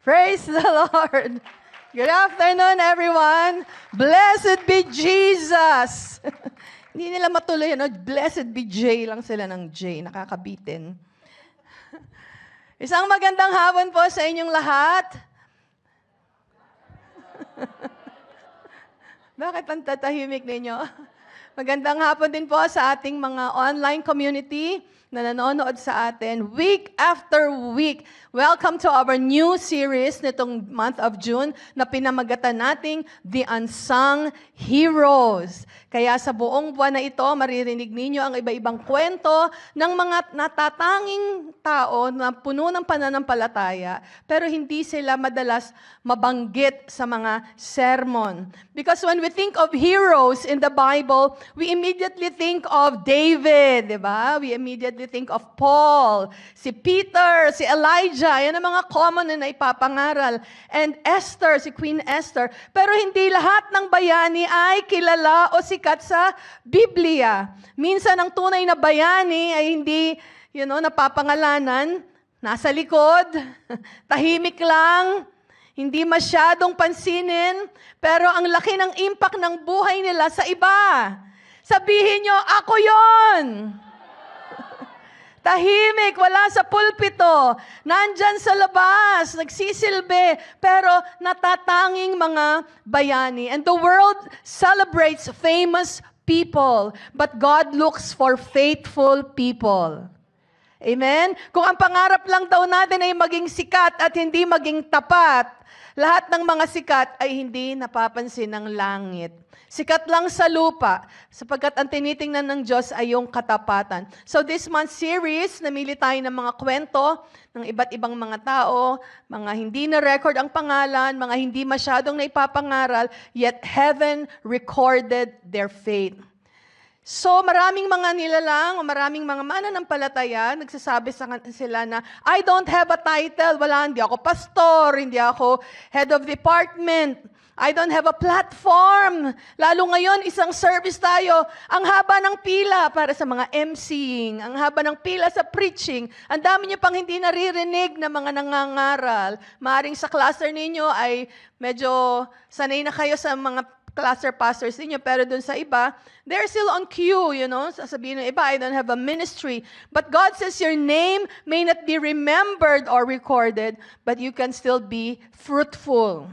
Praise the Lord. Good afternoon, everyone. Blessed be Jesus. Hindi nila matuloy, no? Blessed be J lang sila ng J. Nakakabitin. Isang magandang hapon po sa inyong lahat. Bakit ang tatahimik ninyo? Magandang hapon din po sa ating mga online community na nanonood sa atin week after week. Welcome to our new series nitong month of June na pinamagatan nating The Unsung Heroes. Kaya sa buong buwan na ito, maririnig ninyo ang iba-ibang kwento ng mga natatanging tao na puno ng pananampalataya, pero hindi sila madalas mabanggit sa mga sermon. Because when we think of heroes in the Bible, we immediately think of David, di ba? We immediately think of Paul, si Peter, si Elijah, yan ang mga common na ipapangaral. And Esther, si Queen Esther. Pero hindi lahat ng bayani ay kilala o sikat sa Biblia. Minsan ang tunay na bayani ay hindi, napapangalanan, nasa likod, tahimik lang, hindi masyadong pansinin, pero ang laki ng impact ng buhay nila sa iba. Sabihin nyo, ako yon. Tahimik, wala sa pulpito, nandyan sa labas, nagsisilbi, pero natatanging mga bayani. And the world celebrates famous people, but God looks for faithful people. Amen? Kung ang pangarap lang daw natin ay maging sikat at hindi maging tapat, lahat ng mga sikat ay hindi napapansin ng langit. Sikat lang sa lupa, sapagkat ang tinitingnan ng Diyos ay yung katapatan. So this month's series, namili tayo ng mga kwento ng iba't ibang mga tao, mga hindi na-record ang pangalan, mga hindi masyadong naipapangaral, yet heaven recorded their faith. So maraming mga nilalang, maraming mga mananampalataya, nagsasabi sila na, I don't have a title, hindi ako pastor, hindi ako head of department, I don't have a platform. Lalo ngayon, isang service tayo, ang haba ng pila para sa mga emceeing, ang haba ng pila sa preaching, ang dami niyo pang hindi naririnig na mga nangangaral. Maaring sa cluster ninyo ay medyo sanay na kayo sa mga cluster pastors ninyo, pero dun sa iba, they're still on cue, Sasabihin ng iba, I don't have a ministry. But God says your name may not be remembered or recorded, but you can still be fruitful.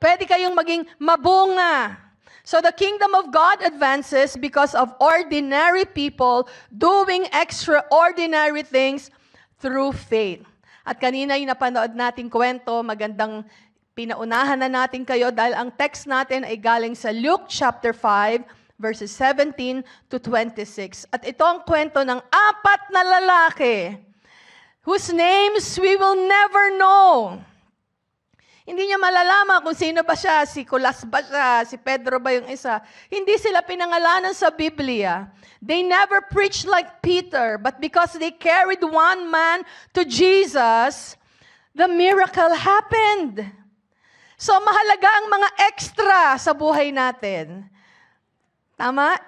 Pwede kayong maging mabunga. So the kingdom of God advances because of ordinary people doing extraordinary things through faith. At kanina yung napanood nating kwento, magandang pinaunahan na natin kayo dahil ang text natin ay galing sa Luke chapter 5, verses 17 to 26. At ito ang kwento ng 4 na lalaki whose names we will never know. Hindi niya malalaman kung sino ba siya, si Kulas ba siya, si Pedro ba yung isa. Hindi sila pinangalanan sa Biblia. They never preached like Peter, but because they carried one man to Jesus, the miracle happened. So mahalaga ang mga extra sa buhay natin. Tama?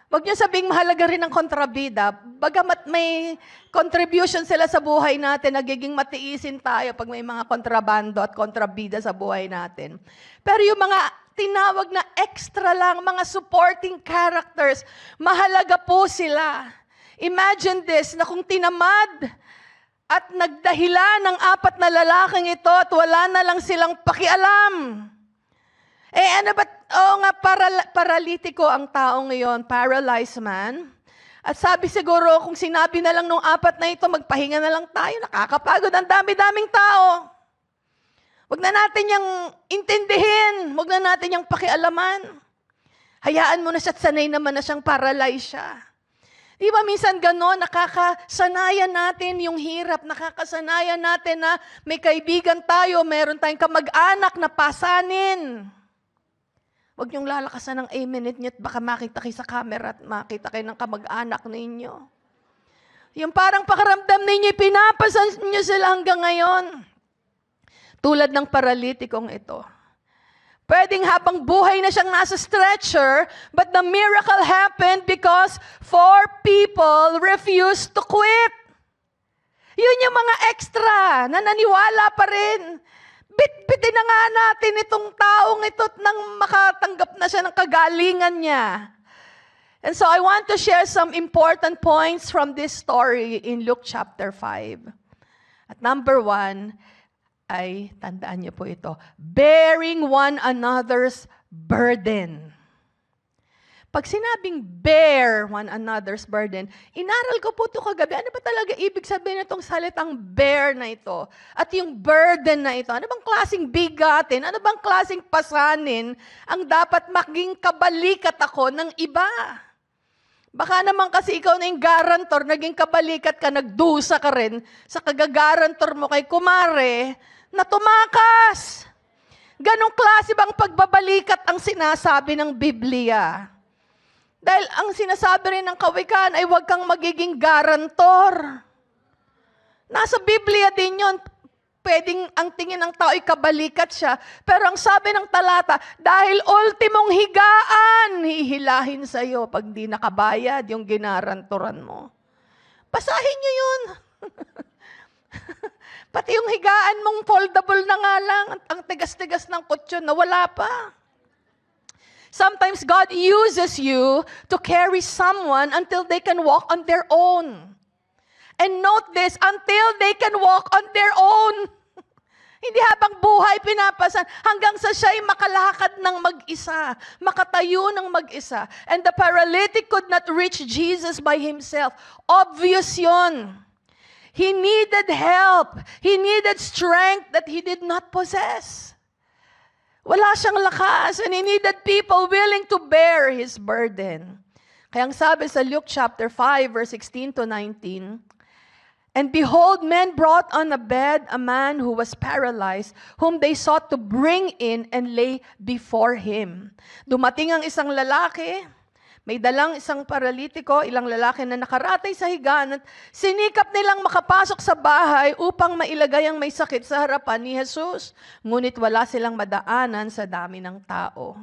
Huwag niyo sabing mahalaga rin ang kontrabida. Bagamat may contribution sila sa buhay natin, nagiging matiisin tayo pag may mga kontrabando at kontrabida sa buhay natin. Pero yung mga tinawag na extra lang, mga supporting characters, mahalaga po sila. Imagine this, na kung tinamad at nagdahilan ng 4 na lalaking ito at wala na lang silang pakialam. Paralitiko ang tao ngayon, paralyzed man. At sabi siguro, kung sinabi na lang nung 4 na ito, magpahinga na lang tayo, nakakapagod, ang dami-daming tao. Huwag na natin yung intindihin, huwag na natin yung pakialaman. Hayaan mo na siya at sanay naman na siyang paralyzed siya. Di ba minsan gano'n, nakakasanayan natin yung hirap, nakakasanayan natin na may kaibigan tayo, meron tayong kamag-anak na pasanin. Huwag niyong lalakasan ng amen niyo at baka makita kayo sa camera at makita kayo ng kamag-anak ninyo. Yung parang pakaramdam ninyo, pinapasan niyo sila hanggang ngayon. Tulad ng paralitikong ito. Pwedeng habang buhay na siyang nasa stretcher, but the miracle happened because 4 people refused to quit. Yun yung mga extra na naniwala pa rin. Bit-bitin na nga natin itong taong ito nang makatanggap na siya ng kagalingan niya. And so I want to share some important points from this story in Luke chapter 5. At number 1, ay tandaan niyo po ito, bearing one another's burden. Pag sinabing bear one another's burden, inaral ko po ito kagabi. Ano ba talaga ibig sabihin itong salitang bear na ito? At yung burden na ito, ano bang klaseng bigatin? Ano bang klaseng pasanin ang dapat maging kabalikat ako ng iba? Baka naman kasi ikaw na yung garantor, naging kabalikat ka, nagdusa ka rin sa kagagarantor mo kay kumare na tumakas. Ganong klase bang pagbabalikat ang sinasabi ng Biblia? Dahil ang sinasabi rin ng kawikaan ay huwag kang magiging garantor. Nasa Biblia din yun. Pwedeng ang tingin ng tao ay kabalikat siya. Pero ang sabi ng talata, dahil ultimong higaan, hihilahin sa'yo pag di nakabayad yung ginarantoran mo. Basahin niyo yun. Pati yung higaan mong foldable na nga lang, ang tigas-tigas ng kutsyon na wala pa. Sometimes God uses you to carry someone until they can walk on their own. And note this, until they can walk on their own. Hindi habang buhay pinapasan, hanggang sa siya'y makalakad ng mag-isa, makatayo ng mag-isa. And the paralytic could not reach Jesus by himself. Obvious yun. He needed help. He needed strength that he did not possess. Wala siyang lakas, and he needed people willing to bear his burden. Kaya ang sabi sa Luke chapter 5, verse 16 to 19, and behold, men brought on a bed a man who was paralyzed, whom they sought to bring in and lay before him. Dumating ang isang lalaki, may dalang isang paralitiko, ilang lalaki na nakaratay sa higaan, at sinikap nilang makapasok sa bahay upang mailagay ang may sakit sa harapan ni Jesus. Ngunit wala silang madaanan sa dami ng tao.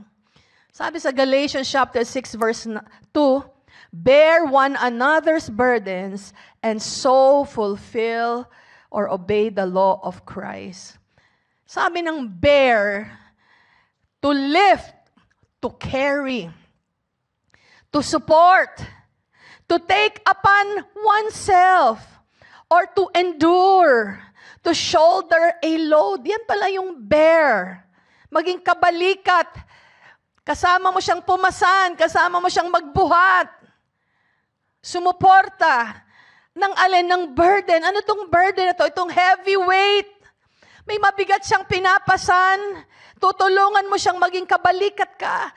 Sabi sa Galatians chapter 6 verse 2, bear one another's burdens and so fulfill or obey the law of Christ. Sabi ng bear, to lift, to carry, to support, to take upon oneself, or to endure, to shoulder a load. Yan pala yung bear. Maging kabalikat. Kasama mo siyang pumasan, kasama mo siyang magbuhat. Sumuporta ng alin ng burden. Ano itong burden na ito? Itong heavy weight. May mabigat siyang pinapasan. Tutulungan mo siyang maging kabalikat ka.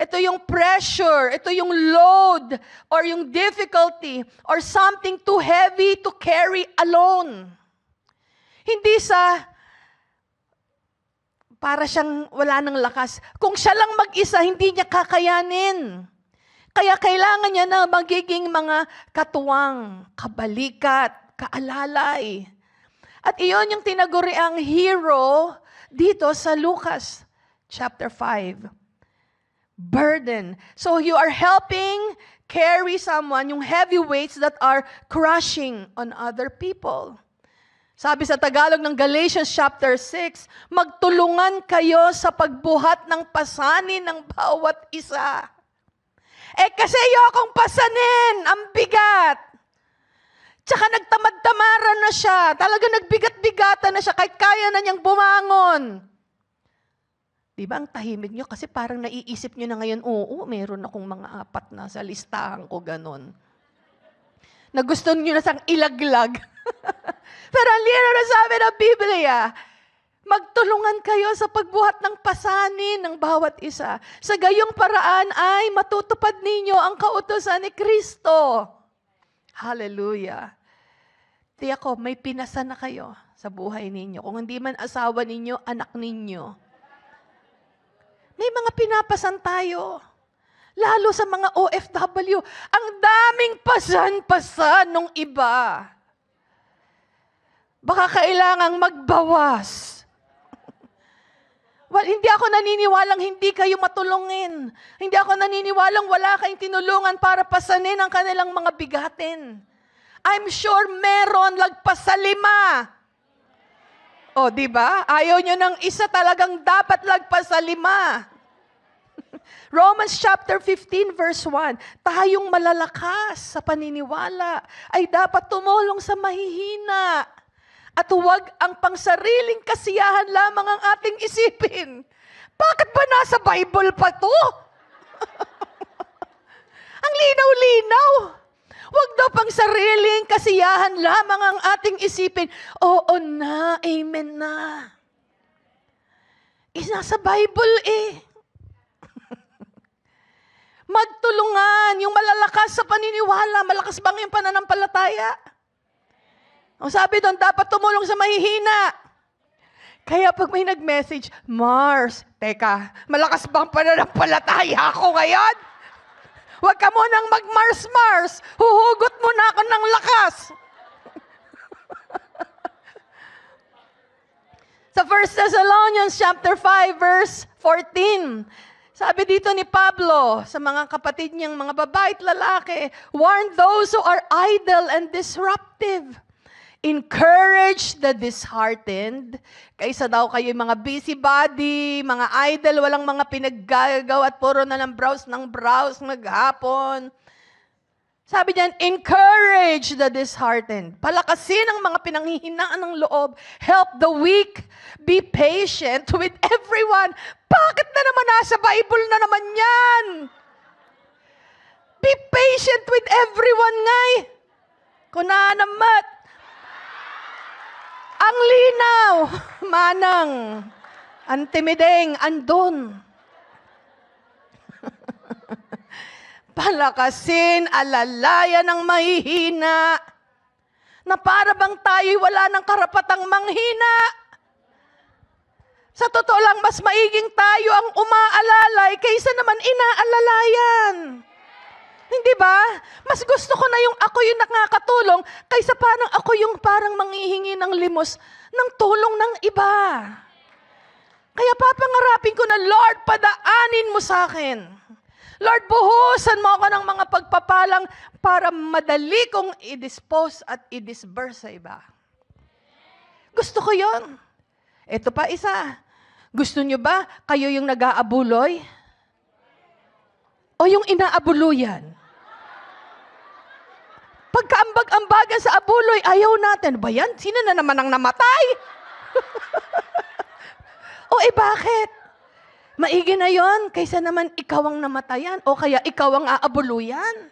Ito yung pressure, ito yung load, or yung difficulty, or something too heavy to carry alone. Hindi sa para siyang wala ng lakas. Kung siya lang mag-isa, hindi niya kakayanin. Kaya kailangan niya na magiging mga katuwang, kabalikat, kaalalay. At iyon yung tinaguriang hero dito sa Lucas chapter 5. Burden. So you are helping carry someone, yung heavy weights that are crushing on other people. Sabi sa Tagalog ng Galatians chapter 6, magtulungan kayo sa pagbuhat ng pasanin ng bawat isa. Kasi ayokong pasanin, ang bigat. Tsaka nagtamad-tamaran na siya, talaga nagbigat-bigatan na siya, kahit kaya na niyang bumangon. Diba ang tahimik nyo? Kasi parang naiisip nyo na ngayon, oo, meron akong mga 4 na sa listahan ko, ganon. Na gusto nyo na sang ilaglag. Pero ang lino na sabi ng Biblia, magtulungan kayo sa pagbuhat ng pasanin ng bawat isa. Sa gayong paraan ay matutupad ninyo ang kautusan ni Kristo. Hallelujah. Tiyak ko, may pinasan na kayo sa buhay ninyo. Kung hindi man asawa ninyo, anak ninyo. May mga pinapasan tayo. Lalo sa mga OFW. Ang daming pasan-pasan nung iba. Baka kailangang magbawas. Well, hindi ako naniniwalang hindi kayo matulungin. Hindi ako naniniwalang wala kayong tinulungan para pasanin ang kanilang mga bigatin. I'm sure meron lagpas sa 5. O, di ba? Ayaw nyo ng isa, talagang dapat lagpas sa 5. Romans chapter 15 verse 1, tayong malalakas sa paniniwala ay dapat tumulong sa mahihina at huwag ang pangsariling kasiyahan lamang ang ating isipin. Bakit ba nasa Bible pa to? Ang linaw-linaw. Huwag daw pang sariling kasiyahan lamang ang ating isipin. Oo na, amen na. Nasa Bible eh. Magtulungan, yung malalakas sa paniniwala. Malakas bang yung pananampalataya? Ang sabi doon, dapat tumulong sa mahihina. Kaya pag may nag-message, Mars, teka, malakas bang pananampalataya ako ngayon? Huwag ka munang mag-Mars-Mars. Huhugot mo na ako ng lakas. Sa 1 Thessalonians chapter 5 verse 14, sabi dito ni Pablo sa mga kapatid niyang mga babae at lalaki, warn those who are idle and disruptive. Encourage the disheartened. Kaysa daw kayo mga busybody, mga idle, walang mga pinaggagawa at puro na ng browse maghapon. Sabi niyan, encourage the disheartened. Palakasin ang mga pinanghihinaan ng loob. Help the weak. Be patient with everyone. Bakit na naman nasa Bible na naman yan? Be patient with everyone ngay. Kunanamat. Ang linaw, manang, antimideng, andun. Palakasin, alalayan ng mahihina, na para bang tayo'y wala ng karapatang manghina. Sa totoo lang, mas maiging tayo ang umaalalay kaysa naman inaalalayan. Hindi ba? Mas gusto ko na yung ako yung nakakatulong kaysa parang ako yung parang manghihingi ng limos ng tulong ng iba. Kaya papangarapin ko na, Lord, padaanin mo sa akin. Lord, buhusan mo ako ng mga pagpapalang para madali kong i-dispose at i-disburse sa iba. Gusto ko yon. Ito pa isa. Gusto nyo ba kayo yung nag-aabuloy? O yung inaabuluyan? Pagkaambag-ambagan sa abuloy, ayaw natin. Ba yan? Sino na naman ang namatay? O bakit? Maigi na yon kaysa naman ikaw ang namatayan o kaya ikaw ang aabuluyan.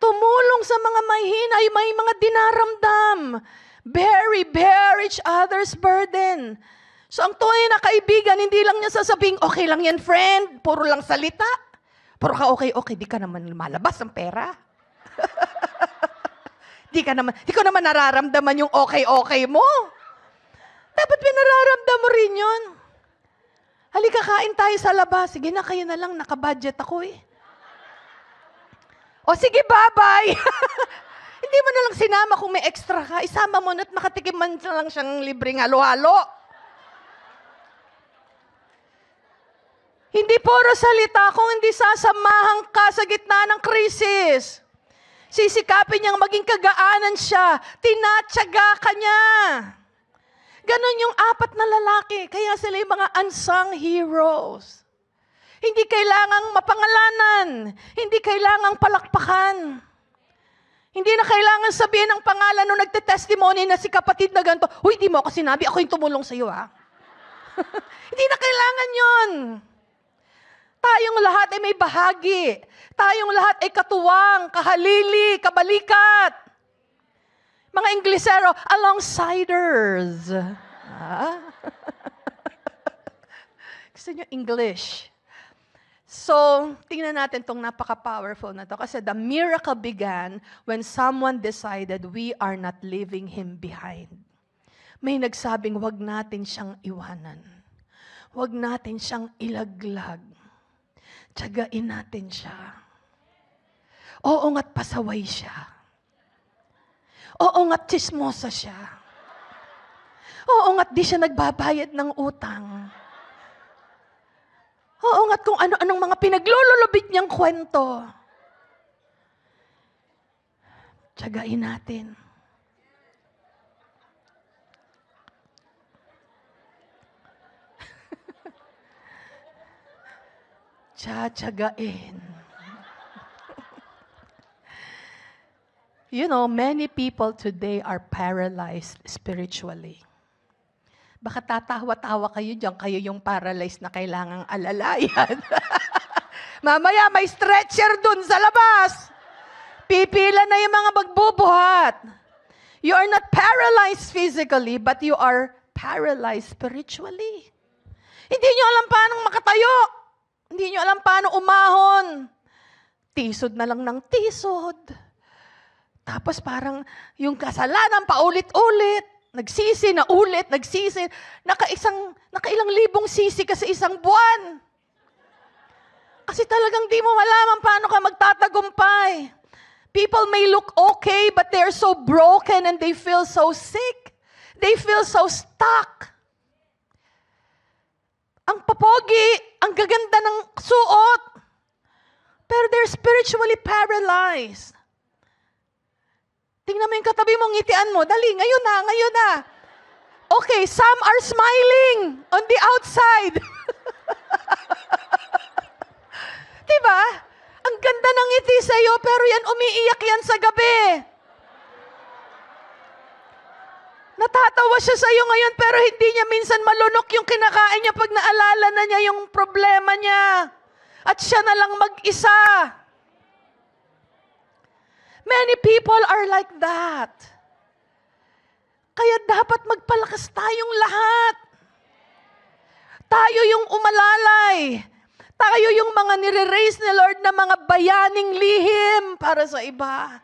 Tumulong sa mga mahihina, may mga dinaramdam. Bear each other's burden. So ang tunay na kaibigan, hindi lang niya sasabing, okay lang yan friend, puro lang salita. Puro ka okay, di ka naman malabas ng pera. Di ko naman nararamdaman yung okay mo. Dapat pinararamdam mo rin yun. Halika, kain tayo sa labas. Sige na, kayo na lang, nakabudget ako eh. O sige, bye-bye. Hindi mo na lang sinama kung may extra ka. Isama mo na at makatikim man lang siyang libreng halo-halo. Hindi puro salita kung hindi sasamahan ka sa gitna ng krisis. Sisikapin niyang maging kagaanan siya. Tinatsaga ka niya. Ganon yung 4 na lalaki. Kaya sila yung mga unsung heroes. Hindi kailangang mapangalanan. Hindi kailangang palakpakan. Hindi na kailangan sabihin ang pangalan nung nagte-testimony na si kapatid na ganito, huy, di mo ako sinabi, ako yung tumulong sa iyo, ha? Hindi na kailangan yon. Tayong lahat ay may bahagi. Tayong lahat ay katuwang, kahalili, kabalikat. Mga Inglesero, alongsiders. Gusto nyo English? So, tingnan natin itong napaka-powerful na to. Kasi the miracle began when someone decided we are not leaving him behind. May nagsabing, wag natin siyang iwanan. Wag natin siyang ilaglag. Tiyagain natin siya. Oo nga't pasaway siya. Oo nga't chismosa siya. Oo nga't di siya nagbabayad ng utang. Oo nga't kung ano-anong mga pinaglululubid niyang kwento. Tiyagain natin. Tiyagain. You know, many people today are paralyzed spiritually. Baka tatawa-tawa kayo dyan, kayo yung paralyzed na kailangang alalayan. Mamaya may stretcher dun sa labas. Pipila na yung mga magbubuhat. You are not paralyzed physically, but you are paralyzed spiritually. Hindi nyo alam paano makatayo. Hindi nyo alam paano umahon. Tisod na lang ng tisod. Tapos parang yung kasalanan paulit-ulit. Nagsisi na ulit, nagsisi. Nakailang libong sisi ka sa isang buwan. Kasi talagang di mo malaman paano ka magtatagumpay. People may look okay, but they're so broken and they feel so sick. They feel so stuck. Ang papogi, ang gaganda ng suot. Pero they're spiritually paralyzed. Tingnan mo yung katabi mong ngitian mo. Dali, ngayon na. Okay, some are smiling on the outside. Diba? Ang ganda ng ngiti sa'yo, pero yan umiiyak yan sa gabi. Natatawa siya sa'yo ngayon, pero hindi niya minsan malunok yung kinakain niya pag naalala na niya yung problema niya. At siya na lang mag-isa. Many people are like that. Kaya dapat magpalakas tayong lahat. Tayo yung umalalay. Tayo yung mga nire-raise ni Lord na mga bayaning lihim para sa iba.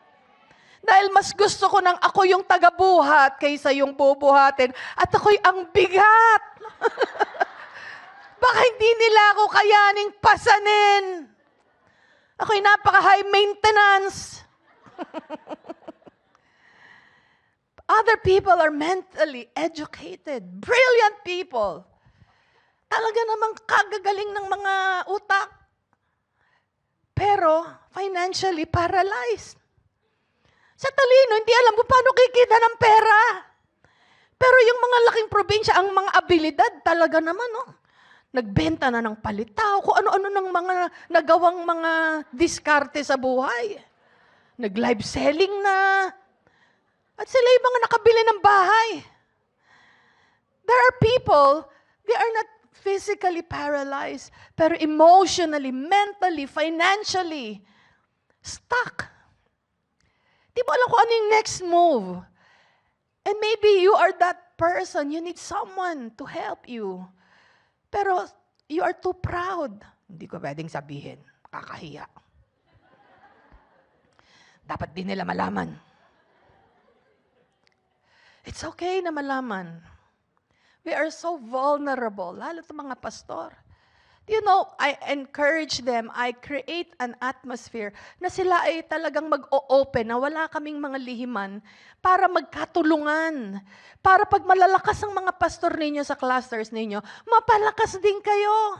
Dahil mas gusto ko nang ako yung tagabuhat kaysa yung bubuhatin. At ako'y ang bigat. Baka hindi nila ako kayaning pasanin. Ako'y napaka-high maintenance. Other people are mentally educated, brilliant people. Talaga namang kagagaling ng mga utak. Pero financially paralyzed. Sa talino, hindi alam kung paano kikita ng pera. Pero yung mga laking probinsya, ang mga abilidad talaga naman, no? Nagbenta na ng palitaw, kung ano-ano ng mga nagawang mga diskarte sa buhay. Nag-live selling na. At sila yung mga nakabili ng bahay. There are people, they are not physically paralyzed, pero emotionally, mentally, financially, stuck. Di mo alam kung ano yung next move. And maybe you are that person, you need someone to help you. Pero you are too proud. Hindi ko pwedeng sabihin, kakahiya. Dapat din nila malaman. It's okay na malaman. We are so vulnerable, lalo sa mga pastor. You know, I encourage them, I create an atmosphere na sila ay talagang mag-o-open, na wala kaming mga lihiman para magkatulungan. Para pag malalakas ang mga pastor ninyo sa clusters ninyo, mapalakas din kayo.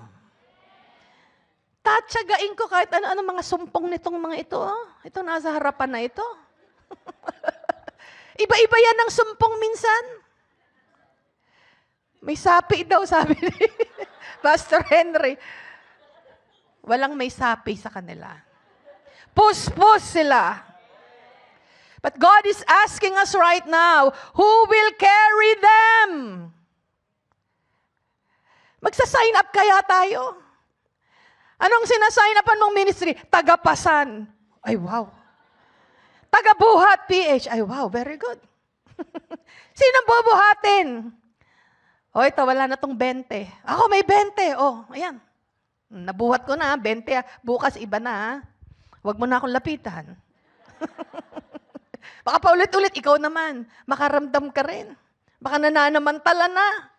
Tatsagain ko kahit ano-ano mga sumpong nitong mga ito. Ito nasa harapan na ito. Iba-iba yan ang sumpong minsan. May sapi daw, sabi ni Pastor Henry. Walang may sapi sa kanila. Pus-pus sila. But God is asking us right now, who will carry them? Magsa-sign up kaya tayo? Anong sinasign upan mong ministry? Tagapasan. Ay, wow. Tagabuhat, PH. Ay, wow, very good. Sinong bubuhatin? O, ito, wala na tong 20. Ako may 20. O, ayan. Nabuhat ko na, 20. Bukas, iba na. Huwag mo na akong lapitan. Baka paulit-ulit, ikaw naman. Makaramdam ka rin. Baka nananamantala na.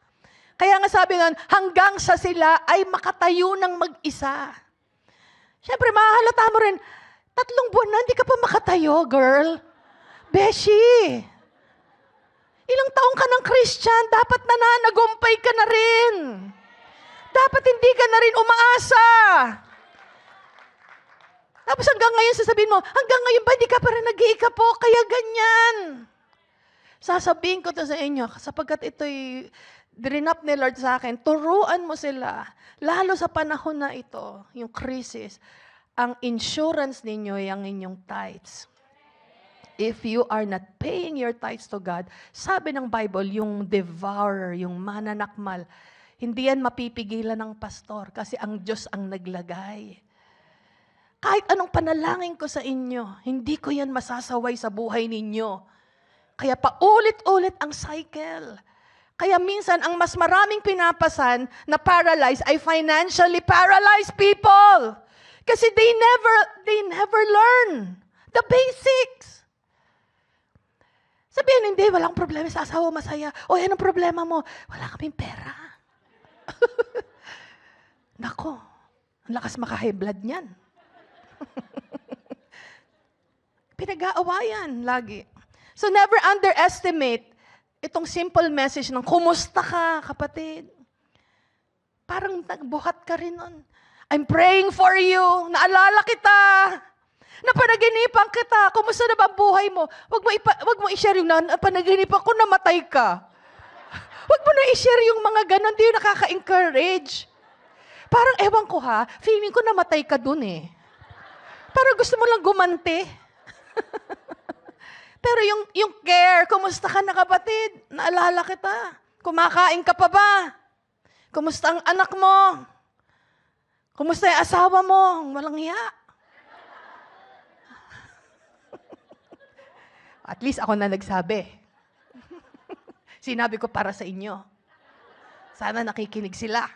Kaya nga sabi nun, hanggang sa sila ay makatayo ng mag-isa. Siyempre, mahahalata mo rin, 3 buwan na, hindi ka pa makatayo, girl. Beshi. Ilang taong ka ng Christian, dapat nananagumpay ka na rin. Dapat hindi ka na rin umaasa. Tapos hanggang ngayon sasabihin mo, hanggang ngayon ba hindi ka pa rin nag-iikapo, kaya ganyan. Sasabihin ko to sa inyo, sapagkat ito'y drinap ni Lord sa akin, turuan mo sila, lalo sa panahon na ito, yung crisis, ang insurance ninyo ay ang inyong tithes. If you are not paying your tithes to God, sabi ng Bible, yung devourer, yung mananakmal, hindi yan mapipigilan ng pastor kasi ang Diyos ang naglagay. Kahit anong panalangin ko sa inyo, hindi ko yan masasaway sa buhay ninyo. Kaya paulit-ulit ang cycle. Kaya minsan, ang mas maraming pinapasan na paralyzed ay financially paralyzed people. Kasi they never learn the basics. Sabihin, hindi, walang problema sa asawa, masaya. O, yan ang problema mo. Wala kaming pera. Nako, ang lakas maka-high blood niyan. Pinag-aawayan lagi. So never underestimate itong simple message ng kumusta ka, kapatid? Parang nagbuhat ka rin nun. I'm praying for you. Naalala kita. Napanaginipan kita. Kumusta na ba ang buhay mo? Wag mo i-share yung napanaginipan ko, namatay ka. Wag mo na i-share yung mga ganon. Di yung nakaka-encourage. Parang ewan ko ha, feeling ko namatay ka dun eh. Parang gusto mo lang gumante. Pero yung care, kumusta ka na kapatid? Naalala kita. Kumakain ka pa ba? Kumusta ang anak mo? Kumusta yung asawa mo? Walang hiya. At least ako na nagsabi. Sinabi ko para sa inyo. Sana nakikinig sila.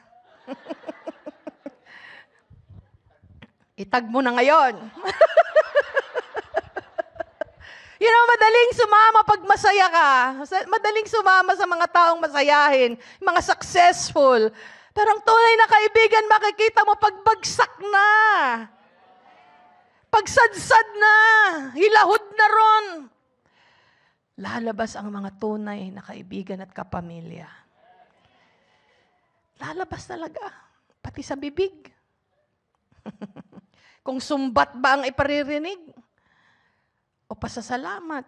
Itag mo na ngayon. You know, madaling sumama pag masaya ka. Madaling sumama sa mga taong masayahin, mga successful. Pero ang tunay na kaibigan, makikita mo pagbagsak na. Pagsadsad na. Hilahod na ron. Lalabas ang mga tunay na kaibigan at kapamilya. Lalabas talaga. Pati sa bibig. Kung sumbat ba ang iparirinig? O pasasalamat.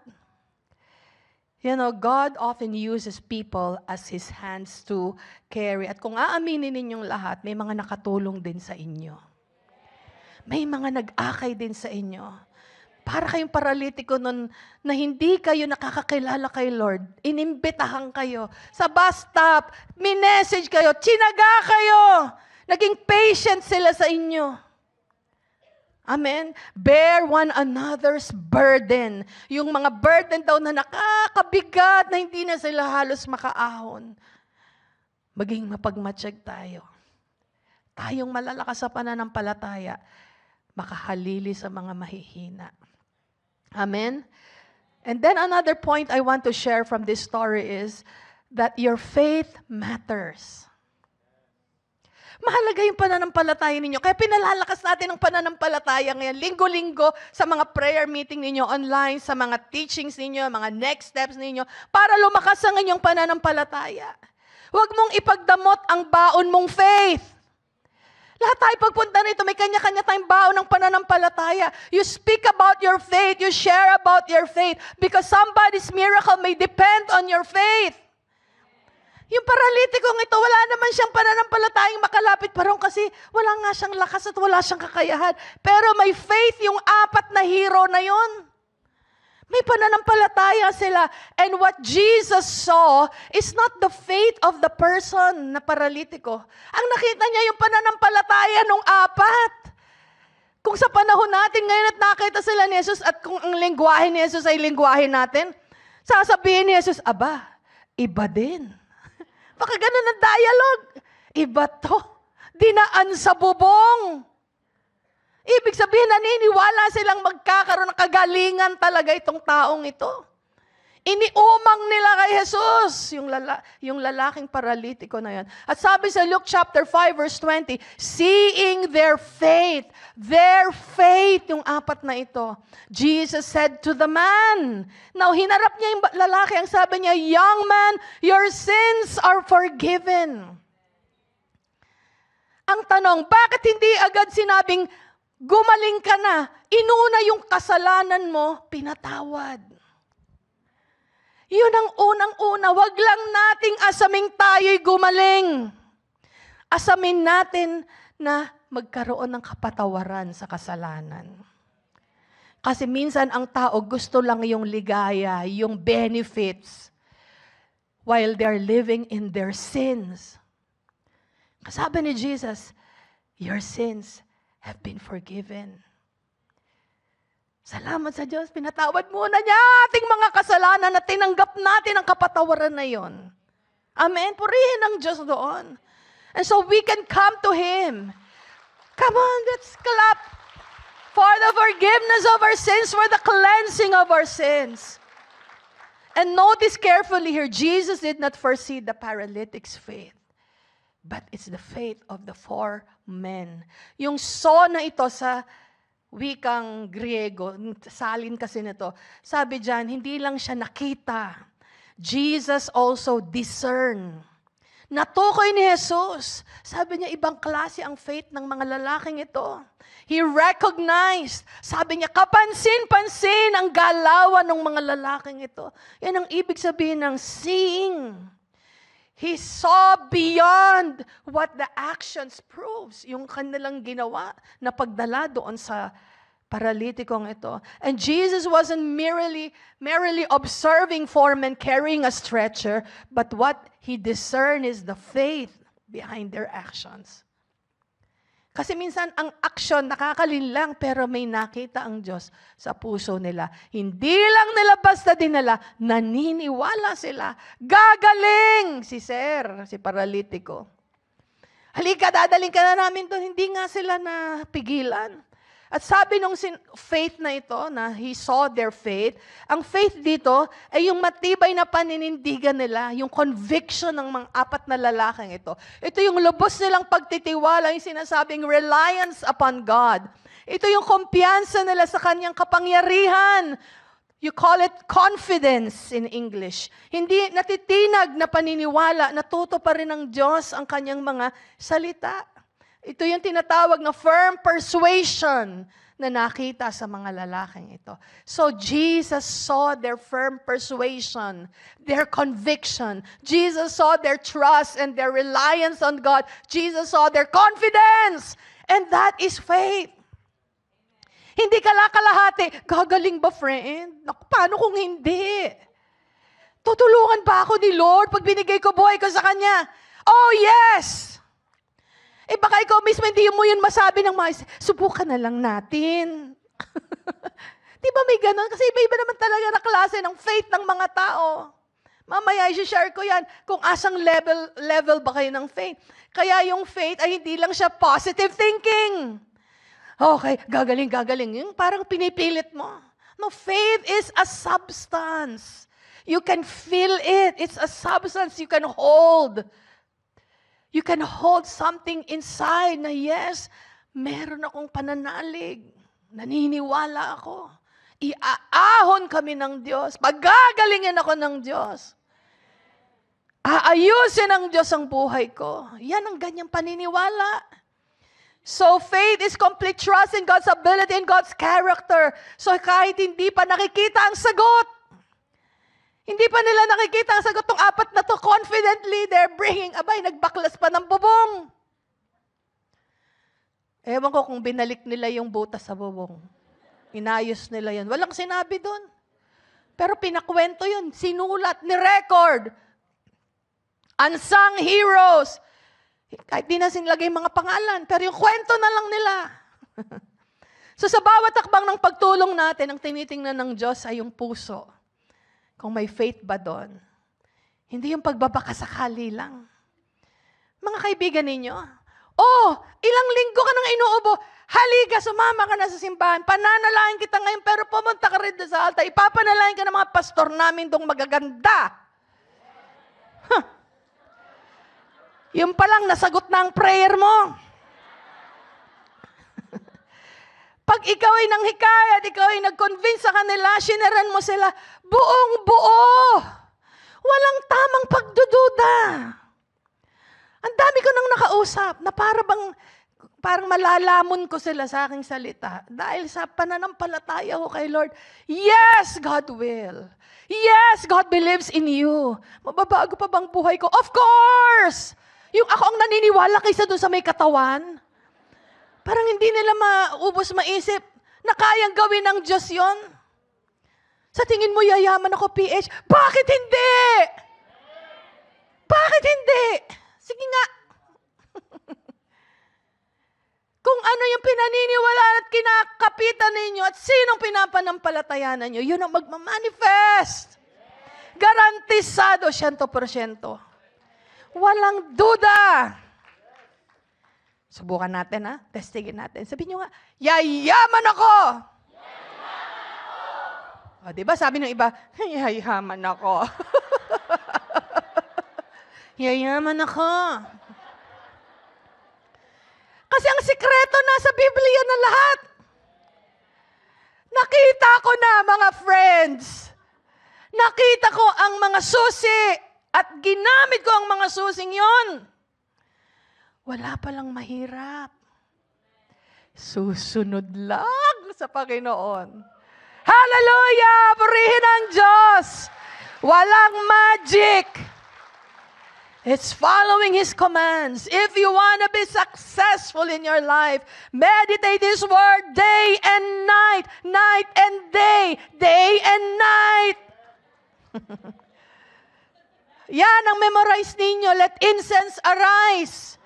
You know, God often uses people as His hands to carry. At kung aaminin ninyong lahat, may mga nakatulong din sa inyo. May mga nag-akay din sa inyo. Para kayong paralitiko nun na hindi kayo nakakakilala kay Lord. Inimbitahan kayo. Sa bus stop, minessage kayo, tsinaga kayo. Naging patient sila sa inyo. Amen? Bear one another's burden. Yung mga burden daw na nakakabigat na hindi na sila halos makaahon. Maging mapagmatsyag tayo. Tayong malalakas sa pananampalataya, makahalili sa mga mahihina. Amen? And then another point I want to share from this story is that your faith matters. Mahalaga yung pananampalataya ninyo. Kaya pinalalakas natin ang pananampalataya ngayon. Linggo-linggo sa mga prayer meeting ninyo online, sa mga teachings ninyo, mga next steps ninyo, para lumakas ang inyong pananampalataya. Huwag mong ipagdamot ang baon mong faith. Lahat tayo pagpunta nito, may kanya-kanya tayong baon ng pananampalataya. You speak about your faith, you share about your faith, because somebody's miracle may depend on your faith. Yung paralitikong ito, wala naman siyang pananampalatayang makalapit pa ron kasi wala nga siyang lakas at wala siyang kakayahan. Pero may faith yung apat na hero na yon. May pananampalataya sila. And what Jesus saw is not the faith of the person na paralitiko. Ang nakita niya yung pananampalataya ng apat. Kung sa panahon natin ngayon at nakita sila ni Jesus at kung ang lingwahe ni Jesus ay lingwahe natin, sasabihin ni Jesus, aba, iba din. Baka ganun ang dialogue. Iba to. Dinaan sa bubong. Ibig sabihin, naniniwala silang magkakaroon ng kagalingan talaga itong taong ito. Iniumang nila kay Jesus, yung lalaking paralitiko na yan. At sabi sa Luke chapter 5 verse 20, seeing their faith, yung apat na ito, Jesus said to the man, now hinarap niya yung lalaki, ang sabi niya, young man, your sins are forgiven. Ang tanong, bakit hindi agad sinabing, gumaling ka na, inuna yung kasalanan mo, pinatawad. Yun ang unang-una. Wag lang nating asaming tayo'y gumaling. Asamin natin na magkaroon ng kapatawaran sa kasalanan. Kasi minsan ang tao gusto lang yung ligaya, yung benefits, while they're living in their sins. Sabi ni Jesus, your sins have been forgiven. Salamat sa Diyos, pinatawad muna niya ating mga kasalanan at tinanggap natin ang kapatawaran na yon. Amen? Purihin ang Diyos doon. And so we can come to Him. Come on, let's clap for the forgiveness of our sins, for the cleansing of our sins. And notice carefully here, Jesus did not foresee the paralytic's faith, but it's the faith of the 4 men. Yung so na ito sa wikang Griego, salin kasi nito, sabi dyan, hindi lang siya nakita. Jesus also discerned. Natukoy ni Jesus. Sabi niya, ibang klase ang faith ng mga lalaking ito. He recognized. Sabi niya, kapansin-pansin ang galawan ng mga lalaking ito. Yan ang ibig sabihin ng seeing. He saw beyond what the actions proves. Yung kanilang ginawa na pagdala doon sa paralitikong ito. And Jesus wasn't merely observing 4 men carrying a stretcher, but what He discerned is the faith behind their actions. Kasi minsan ang aksyon nakakalinlang pero may nakita ang Diyos sa puso nila. Hindi lang nila basta dinala, naniniwala sila. Gagaling si Sir, si paralitiko. Halika, dadaling ka na namin doon. Hindi nga sila napigilan. At sabi nung faith na ito, na he saw their faith, ang faith dito ay yung matibay na paninindigan nila, yung conviction ng mga 4 na lalaking ito. Ito yung lubos nilang pagtitiwala, yung sinasabing reliance upon God. Ito yung kumpiyansa nila sa kanyang kapangyarihan. You call it confidence in English. Hindi natitinag na paniniwala, natuto pa rin ng Diyos ang kanyang mga salita. Ito yung tinatawag na firm persuasion na nakita sa mga lalaking ito. So Jesus saw their firm persuasion, their conviction. Jesus saw their trust and their reliance on God. Jesus saw their confidence. And that is faith. Hindi kalakalahati, gagaling ba friend? Naku, paano kung hindi? Tutulungan ba ako ni Lord pag binigay ko buhay ko sa Kanya? Oh yes! Baka ikaw mismo hindi mo yun masabi ng mga, subukan na lang natin. Di ba may ganun? Kasi iba-iba naman talaga na klase ng faith ng mga tao. Mamaya, i-share ko yan kung asang level ba kayo ng faith. Kaya yung faith ay hindi lang siya positive thinking. Okay, gagaling. Yung parang pinipilit mo. No, faith is a substance. You can feel it. It's a substance you can hold. You can hold something inside na yes, meron akong pananalig. Naniniwala ako. Iaahon kami ng Diyos. Pagagalingin ako ng Diyos. Aayusin ng Diyos ang buhay ko. Yan ang ganyang paniniwala. So faith is complete trust in God's ability and God's character. So kahit hindi pa nakikita ang sagot, hindi pa nila nakikita ang sagot ng 4 na to. Confidently, they're bringing, nagbaklas pa ng bubong. Ewan ko kung binalik nila yung butas sa bubong. Inayos nila yun. Walang sinabi doon. Pero pinakwento yun. Sinulat, ni-record. Unsung heroes. Kahit di na sinilagay mga pangalan. Pero yung kwento na lang nila. So sa bawat takbang ng pagtulong natin, ang tinitingnan ng Diyos ay yung puso. Kung may faith ba doon? Hindi yung pagbabakasakali lang. Mga kaibigan ninyo, ilang linggo ka nang inuubo, halika, sumama ka na sa simbahan, pananalain kita ngayon, pero pumunta ka rin sa altar, ipapanalain ka ng mga pastor namin dong magaganda. Yung palang nasagot na ang prayer mo. Pag ikaw ay nanghikayat, ikaw ay nag-convince sa kanila, sineran mo sila, buong-buo. Walang tamang pagdududa. Ang dami ko nang nakausap na para bang parang malalamon ko sila sa aking salita. Dahil sa pananampalataya ko kay Lord, yes, God will. Yes, God believes in you. Mababago pa bang buhay ko? Of course! Yung ako ang naniniwala kaysa doon sa may katawan. Parang hindi nila maubos maisip na kayang gawin ng Diyos yon. Sa tingin mo, yayaman ako, PH. Bakit hindi? Bakit hindi? Sige nga. Kung ano yung pinaniniwalaan at kinakapitan ninyo at sinong pinapanampalatayanan nyo, yun ang magmamanifest. Garantisado 100%. Walang duda. Subukan natin, ha? Testigin natin. Sabihin nyo nga, yayaman ako! O, diba? Sabi ng iba, yayaman ako. Yayaman ako. Kasi ang sikreto nasa Biblia na lahat. Nakita ko na, mga friends. Nakita ko ang mga susi at ginamit ko ang mga susing yon. Wala palang mahirap. Susunod lang sa Panginoon. Hallelujah! Purihin ang Diyos! Walang magic! It's following His commands. If you want to be successful in your life, meditate His word day and night, night and day and night. Yan ang memorize ninyo. Let incense arise.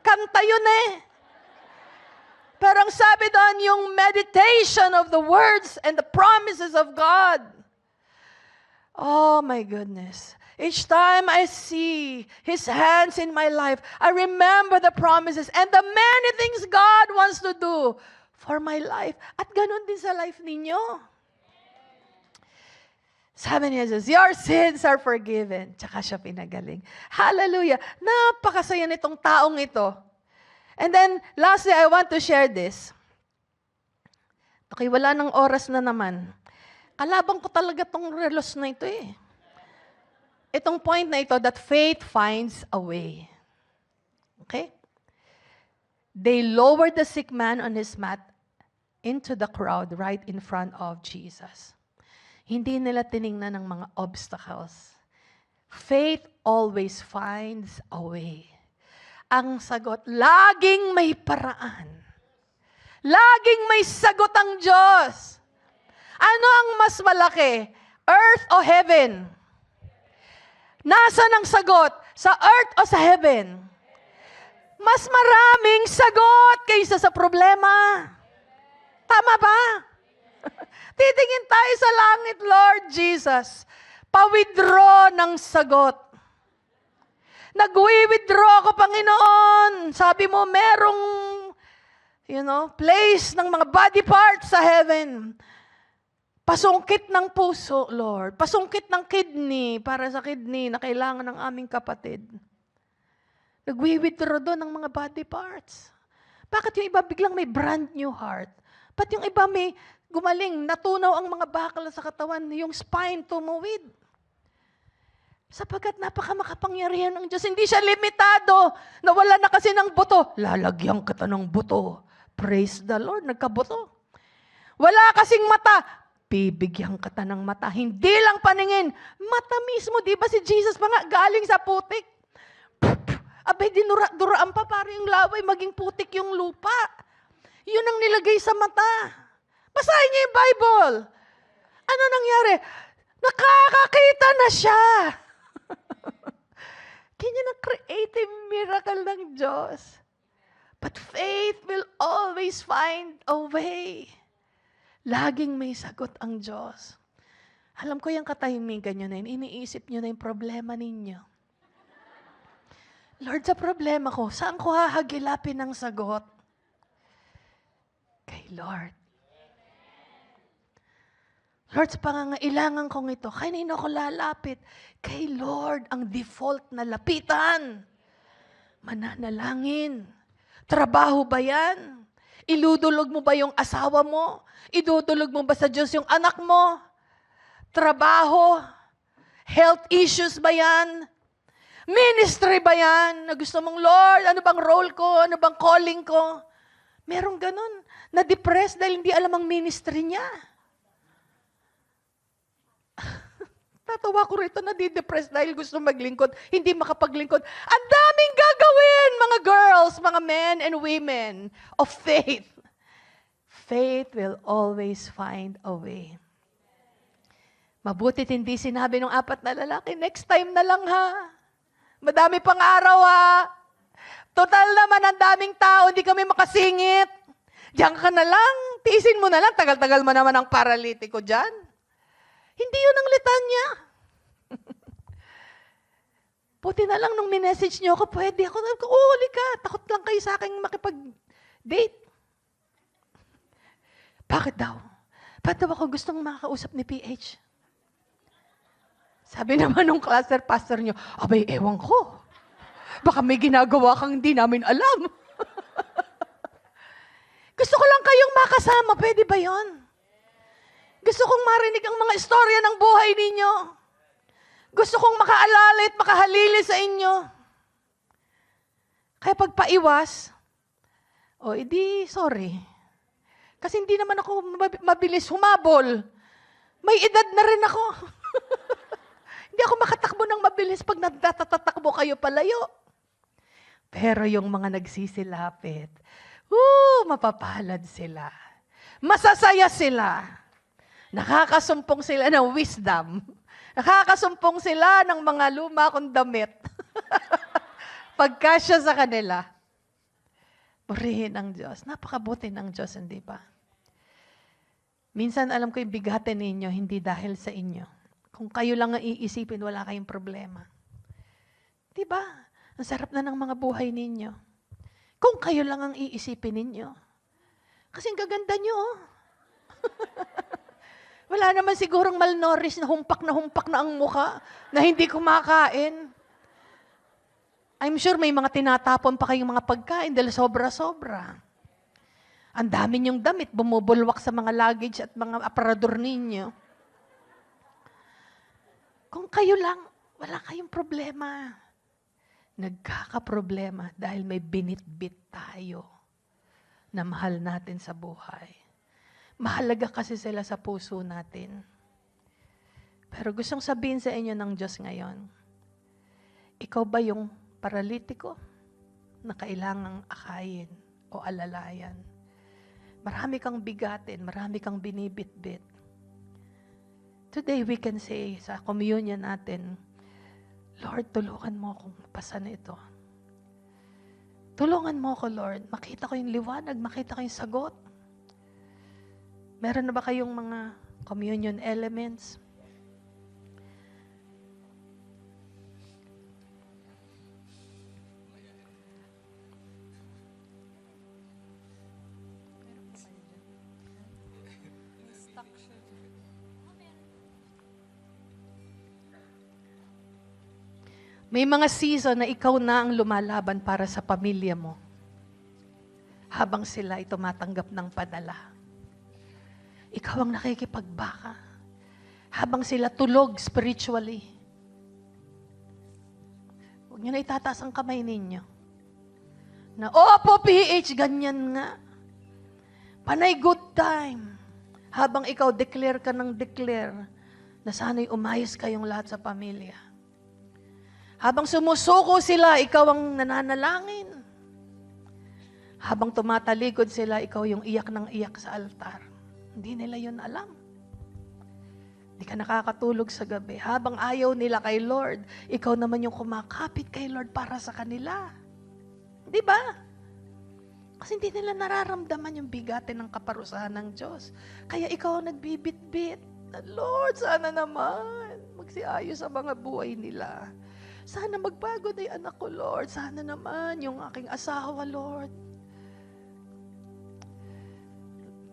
Kanta yun eh. Pero ang sabi doon, yung meditation of the words and the promises of God. Oh my goodness. Each time I see His hands in my life, I remember the promises and the many things God wants to do for my life. At ganun din sa life ninyo. Sabi niya, your sins are forgiven. Tsaka siya pinagaling. Hallelujah. Napakasaya nitong taong ito. And then, lastly, I want to share this. Okay, wala nang oras na naman. Kalabang ko talaga tong relos na ito eh. Itong point na ito, that faith finds a way. Okay? They lowered the sick man on his mat into the crowd right in front of Jesus. Hindi nila tiningnan ng mga obstacles. Faith always finds a way. Ang sagot, laging may paraan. Laging may sagot ang Diyos. Ano ang mas malaki? Earth o heaven? Nasaan ang sagot? Sa earth o sa heaven? Mas maraming sagot kaysa sa problema. Tama ba? Titingin tayo sa langit, Lord Jesus. Pa-withdraw ng sagot. Nag-withdraw ako, Panginoon. Sabi mo, merong, place ng mga body parts sa heaven. Pasungkit ng puso, Lord. Pasungkit ng kidney para sa kidney na kailangan ng aming kapatid. Nag-withdraw doon ng mga body parts. Bakit yung iba biglang may brand new heart? Ba't yung iba may gumaling, natunaw ang mga bakal sa katawan, yung spine tumuwid? Sapagkat napakamakapangyarihan ng Diyos. Hindi siya limitado. Nawala na kasi ng buto. Lalagyan kita ng buto. Praise the Lord, nagkabuto. Wala kasing mata. Bibigyan kita ng mata. Hindi lang paningin. Mata mismo, di ba si Jesus pa nga galing sa putik? Abay, dinura-duraan pa para yung laway maging putik yung lupa. Yun ang nilagay sa mata. Basahin niyo yung Bible. Ano nangyari? Nakakakita na siya. Ganyan ang creative miracle ng Diyos. But faith will always find a way. Laging may sagot ang Diyos. Alam ko yung katahimikan nyo na yun, iniisip nyo na yung problema ninyo. Lord, sa problema ko, saan ko hahagilapin ng sagot? Kay Lord. Lord, sa pangangailangan kong ito, kanino ko lalapit? Kay Lord, ang default na lapitan. Mananalangin. Trabaho ba yan? Iludulog mo ba yung asawa mo? Idudulog mo ba sa Diyos yung anak mo? Trabaho? Health issues ba yan? Ministry ba yan? Na gusto mong, Lord, ano bang role ko? Ano bang calling ko? Merong ganun. Na-depressed dahil hindi alam ang ministry niya. Tatawa ko rito, nadi-depress dahil gusto maglingkod, hindi makapaglingkod. Ang daming gagawin, mga girls, mga men and women of faith. Faith will always find a way. Mabutit hindi sinabi ng 4 na lalaki, next time na lang ha. Madami pang araw ha. Total naman, ang daming tao, hindi kami makasingit. Diyan ka na lang, tiisin mo na lang, tagal-tagal mo naman ang paralitiko dyan. Hindi yun ang litanya. Buti na lang nung minessage niyo ako, pwede ako. Huli ka, takot lang kayo sa akin makipag-date. Bakit daw? Bakit daw ako gustong makakausap ni PH? Sabi naman nung cluster pastor niyo, abay, ewan ko. Baka may ginagawa kang hindi namin alam. Gusto ko lang kayong makasama, pwede ba yon? Gusto kong marinig ang mga istorya ng buhay ninyo. Gusto kong makaalala at makahalili sa inyo. Kaya pagpaiwas, edi sorry. Kasi hindi naman ako mabilis humabol. May edad na rin ako. Hindi ako makatakbo ng mabilis pag nagtatatakbo kayo palayo. Pero yung mga nagsisilapit, mapapalad sila. Masasaya sila. Nakakasumpong sila ng wisdom. Nakakasumpong sila ng mga luma kong damit. Pagkasya sa kanila. Purihin ang Diyos. Napakabuti ng Diyos, hindi ba? Minsan alam ko yung bigatin ninyo, hindi dahil sa inyo. Kung kayo lang ang iisipin, wala kayong problema. Di ba? Ang sarap na ng mga buhay ninyo. Kung kayo lang ang iisipin ninyo. Kasi ang gaganda nyo, Wala naman sigurong malnourished na humpak na ang mukha na hindi kumakain. I'm sure may mga tinatapon pa kayong mga pagkain dahil sobra-sobra. Ang dami niyong damit, bumubulwak sa mga luggage at mga aparador ninyo. Kung kayo lang, wala kayong problema. Nagkakaproblema dahil may binitbit tayo na mahal natin sa buhay. Mahalaga kasi sila sa puso natin. Pero gustong sabihin sa inyo ng Diyos ngayon, ikaw ba yung paralitiko na kailangang akayin o alalayan? Marami kang bigatin, marami kang binibitbit. Today we can say sa communion natin, Lord, tulungan mo akong mapasan ito. Tulungan mo ako, Lord. Makita ko yung liwanag, makita ko yung sagot. Meron na ba kayong mga communion elements? May mga season na ikaw na ang lumalaban para sa pamilya mo. Habang sila ay tumatanggap ng padala. Ikaw ang nakikipagbaka. Habang sila tulog spiritually. Huwag niyo na itataas ang kamay ninyo. Na, opo, PH, ganyan nga. Panay good time. Habang ikaw declare ka ng declare na sana'y umayos kayong lahat sa pamilya. Habang sumusuko sila, ikaw ang nananalangin. Habang tumatalikod sila, ikaw yung iyak ng iyak sa altar. Hindi nila yun alam. Hindi ka nakakatulog sa gabi. Habang ayaw nila kay Lord, ikaw naman yung kumakapit kay Lord para sa kanila. Di ba? Kasi hindi nila nararamdaman yung bigatin ng kaparusahan ng Diyos. Kaya ikaw ang nagbibit-bit. Lord, sana naman magsiayos sa mga buhay nila. Sana magbago na yung anak ko, Lord. Sana naman yung aking asawa, Lord.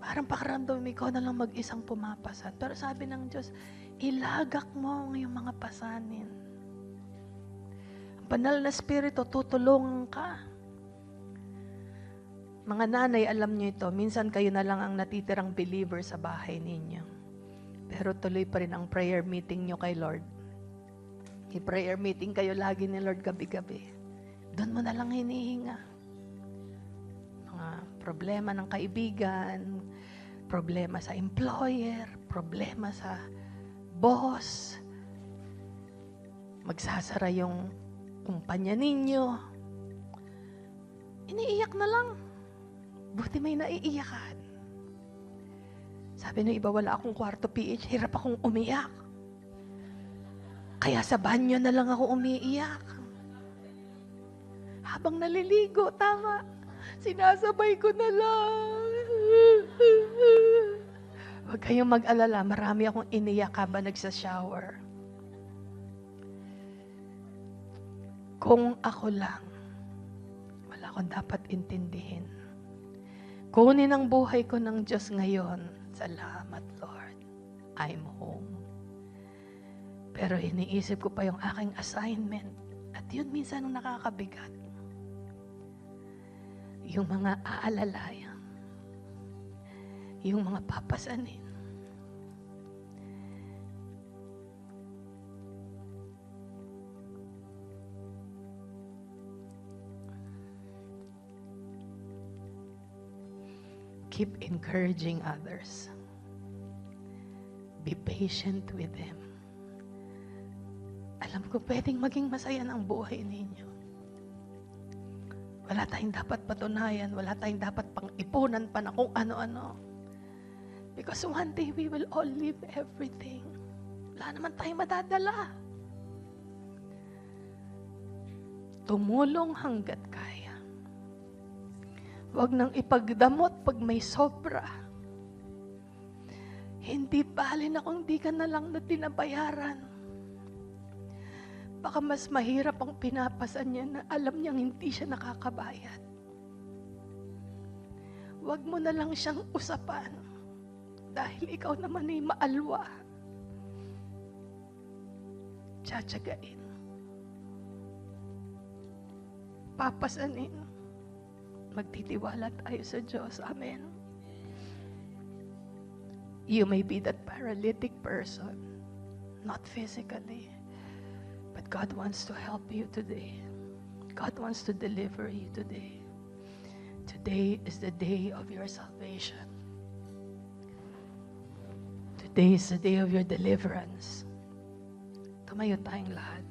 Parang pakiramdam ikaw na lang mag-isang pumapasan. Pero sabi ng Diyos, ilagak mo yung mga pasanin. Ang banal na spirito, tutulungan ka. Mga nanay, alam niyo ito, minsan kayo na lang ang natitirang believer sa bahay ninyo. Pero tuloy pa rin ang prayer meeting niyo kay Lord. I-prayer meeting kayo lagi ni Lord gabi-gabi. Doon mo na lang hinihinga. Mga problema ng kaibigan, problema sa employer, problema sa boss, magsasara yung kumpanya ninyo. Iniiyak na lang. Buti may naiiyakan. Sabi ng iba, wala akong kwarto PH, hirap akong umiyak. Kaya sa banyo na lang ako umiiyak. Habang naliligo, tama. Sinasabay ko na lang. Huwag kayong mag-alala, marami akong iniyak habang nagsa-shower. Kung ako lang, wala akong dapat intindihin. Kunin ang buhay ko ng Diyos ngayon. Salamat, Lord. I'm home. Pero iniisip ko pa yung aking assignment. At yun minsan ang nakakabigat. Yung mga aalalayan. Yung mga papasanin. Keep encouraging others. Be patient with them. Alam ko, pwedeng maging masaya ng buhay ninyo. Wala tayong dapat patunayan, wala tayong dapat pang-ipunan pa na kung ano-ano. Because one day we will all leave everything. Wala naman tayong madadala. Tumulong hanggat kaya. Huwag nang ipagdamot pag may sobra. Hindi bali na kung di ka na lang na tinabayaran. Baka mas mahirap ang pinapasan niya na alam niyang hindi siya nakakabayad. Huwag mo na lang siyang usapan dahil ikaw naman ay maalwa. Tsatsagain. Papasanin. Magtitiwala tayo sa Diyos. Amen. You may be that paralytic person, not physically, but God wants to help you today. God wants to deliver you today. Today is the day of your salvation. Today is the day of your deliverance. Tumayo tayong lahat.